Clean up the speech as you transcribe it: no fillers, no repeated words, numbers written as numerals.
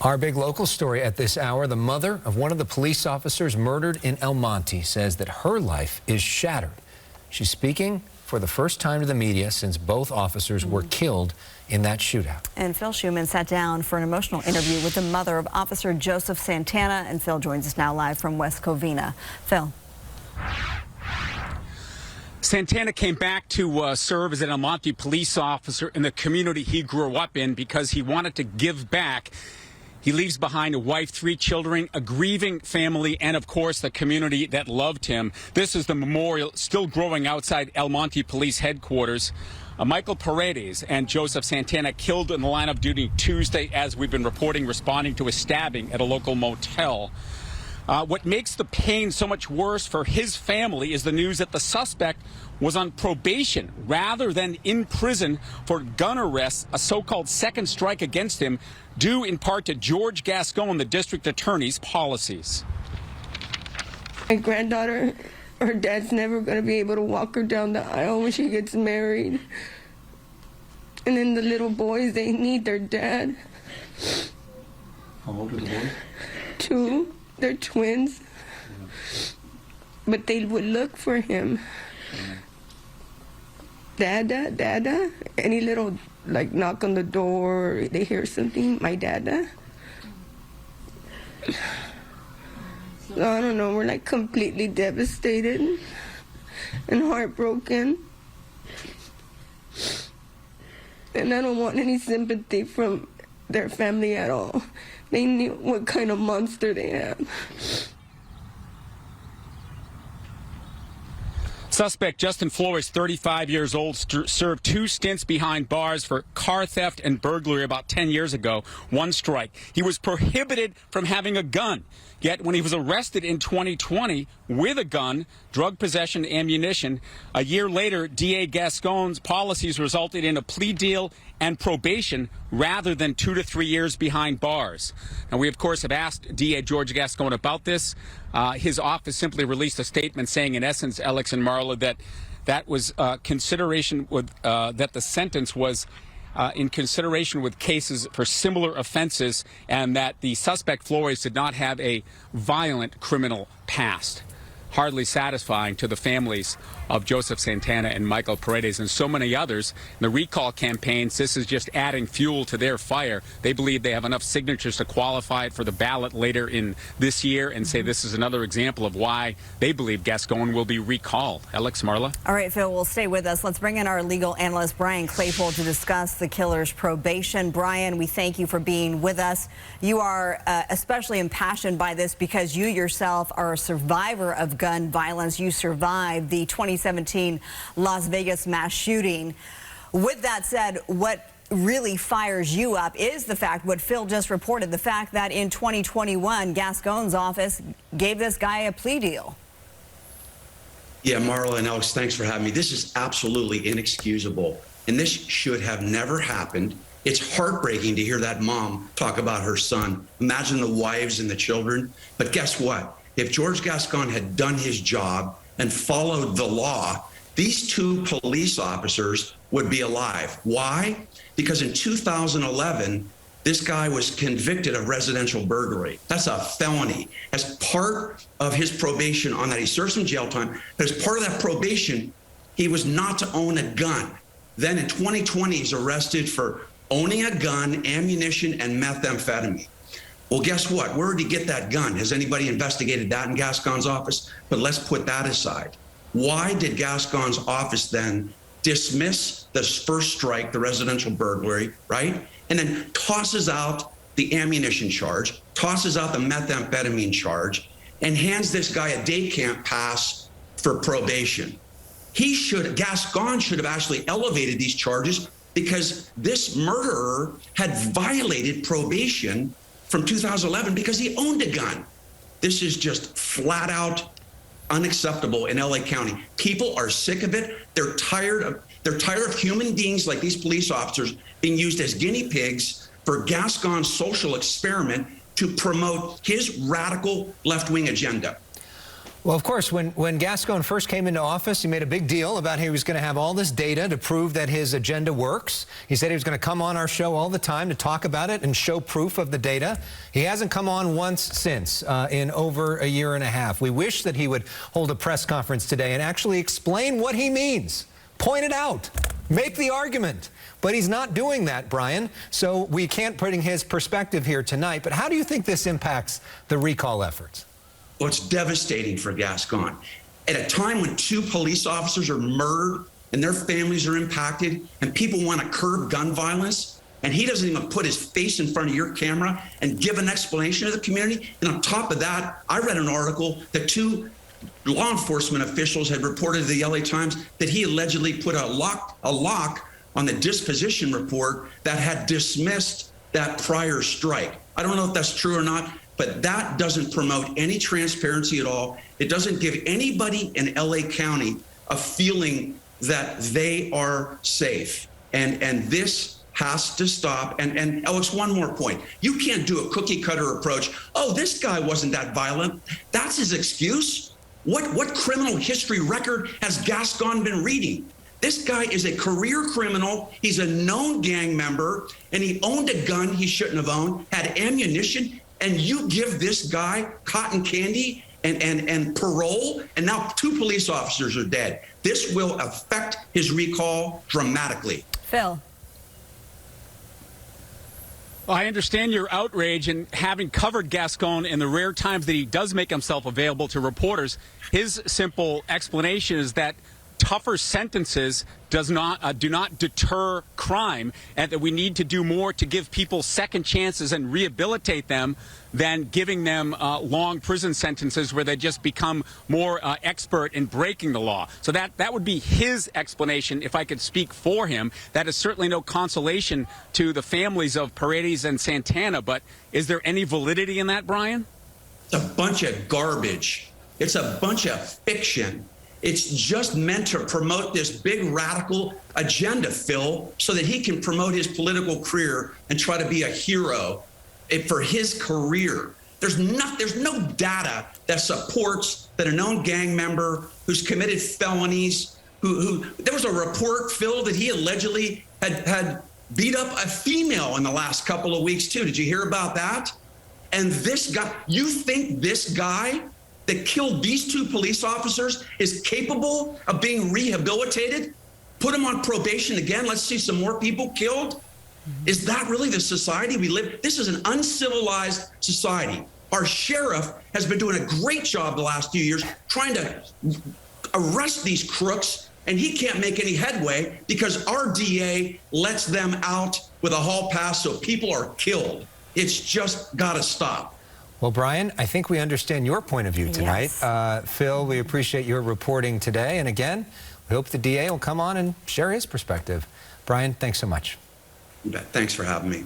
Our big local story at this hour, the mother of one of the police officers murdered in El Monte says that her life is shattered. She's speaking for the first time to the media since both officers were killed in that shootout. And Phil Schuman sat down for an emotional interview with the mother of Officer Joseph Santana, and Phil joins us now live from West Covina. Phil. Santana came back to serve as an El Monte police officer in the community he grew up in because he wanted to give back. He leaves behind a wife, 3 children, a grieving family, and, of course, the community that loved him. This is the memorial still growing outside El Monte Police Headquarters. Michael Paredes and Joseph Santana killed in the line of duty Tuesday, as we've been reporting, responding to a stabbing at a local motel. What makes the pain so much worse for his family is the news that the suspect was on probation rather than in prison for gun arrests, a so-called second strike against him, due in part to George Gascon, the district attorney's policies. My granddaughter, her dad's never going to be able to walk her down the aisle when she gets married. And then the little boys, they need their dad. How old are the boys? 2. They're twins. But they would look for him. Dada, Dada. Any little, like, knock on the door, they hear something, my Dada. So I don't know, we're like completely devastated and heartbroken. And I don't want any sympathy from their family at all. They knew what kind of monster they had. Suspect Justin Flores, 35 years old, served 2 stints behind bars for car theft and burglary about 10 years ago. 1 strike. He was prohibited from having a gun. Yet when he was arrested in 2020 with a gun, drug possession, ammunition, a year later, DA Gascon's policies resulted in a plea deal and probation rather than 2 to 3 years behind bars. Now, we, of course, have asked DA George Gascon about this. His office simply released a statement saying, in essence, Alex and Marla, that was consideration with that the sentence was in consideration with cases for similar offenses, and that the suspect Flores did not have a violent criminal past. Hardly satisfying to the families of Joseph Santana and Michael Paredes and so many others. In the recall campaigns, this is just adding fuel to their fire. They believe they have enough signatures to qualify it for the ballot later in this year, and say this is another example of why they believe Gascon will be recalled. Alex, Marla? All right, Phil, will stay with us. Let's bring in our legal analyst, Brian Claypool, to discuss the killer's probation. Brian, we thank you for being with us. You are especially impassioned by this because you yourself are a survivor of gun violence. You survived the 2017 Las Vegas mass shooting. With that said, what really fires you up is the fact, what Phil just reported, the fact that in 2021, Gascon's office gave this guy a plea deal. Yeah, Marla and Alex, thanks for having me. This is absolutely inexcusable, and this should have never happened. It's heartbreaking to hear that mom talk about her son. Imagine the wives and the children. But guess what? If George Gascon had done his job and followed the law, these 2 police officers would be alive. Why? Because in 2011, this guy was convicted of residential burglary. That's a felony. As part of his probation on that, he served some jail time, but as part of that probation, he was not to own a gun. Then in 2020, he's arrested for owning a gun, ammunition, and methamphetamine. Well, guess what? Where did he get that gun? Has anybody investigated that in Gascon's office? But let's put that aside. Why did Gascon's office then dismiss the first strike, the residential burglary, right? And then tosses out the ammunition charge, tosses out the methamphetamine charge, and hands this guy a day camp pass for probation? Gascon should have actually elevated these charges because this murderer had violated probation from 2011 because he owned a gun. This is just flat out unacceptable in LA County. People are sick of it. They're tired of human beings like these police officers being used as guinea pigs for Gascon's social experiment to promote his radical left-wing agenda. Well, of course, when Gascon first came into office, he made a big deal about how he was going to have all this data to prove that his agenda works. He said he was going to come on our show all the time to talk about it and show proof of the data. He hasn't come on once since in over a year and a half. We wish that he would hold a press conference today and actually explain what he means. Point it out. Make the argument. But he's not doing that, Brian, so we can't put in his perspective here tonight. But how do you think this impacts the recall efforts? Well, it's devastating for Gascon. At a time when 2 police officers are murdered and their families are impacted and people want to curb gun violence, and he doesn't even put his face in front of your camera and give an explanation to the community. And on top of that, I read an article that 2 law enforcement officials had reported to the LA Times that he allegedly put a lock on the disposition report that had dismissed that prior strike. I don't know if that's true or not, but that doesn't promote any transparency at all. It doesn't give anybody in LA County a feeling that they are safe. And this has to stop. And Alex, one more point. You can't do a cookie cutter approach. Oh, this guy wasn't that violent. That's his excuse. What criminal history record has Gascon been reading? This guy is a career criminal. He's a known gang member, and he owned a gun he shouldn't have owned, had ammunition. And you give this guy cotton candy and parole, and now 2 police officers are dead. This will affect his recall dramatically. Phil. Well, I understand your outrage, and having covered Gascon in the rare times that he does make himself available to reporters, his simple explanation is that tougher sentences do not deter crime, and that we need to do more to give people second chances and rehabilitate them than giving them long prison sentences where they just become more expert in breaking the law. So that would be his explanation, if I could speak for him. That is certainly no consolation to the families of Paredes and Santana, but is there any validity in that, Brian? It's a bunch of garbage. It's a bunch of fiction. It's just meant to promote this big radical agenda, Phil, so that he can promote his political career and try to be a hero for his career. There's no data that supports that a known gang member who's committed felonies, there was a report, Phil, that he allegedly had beat up a female in the last couple of weeks too. Did you hear about that? And this guy, you think this guy that killed these 2 police officers is capable of being rehabilitated? Put him on probation again. Let's see some more people killed. Is that really the society we live? This is an uncivilized society. Our sheriff has been doing a great job the last few years trying to arrest these crooks, and he can't make any headway because our DA lets them out with a hall pass so people are killed. It's just got to stop. Well, Brian, I think we understand your point of view tonight. Yes. Phil, we appreciate your reporting today. And again, we hope the DA will come on and share his perspective. Brian, thanks so much. You bet. Thanks for having me.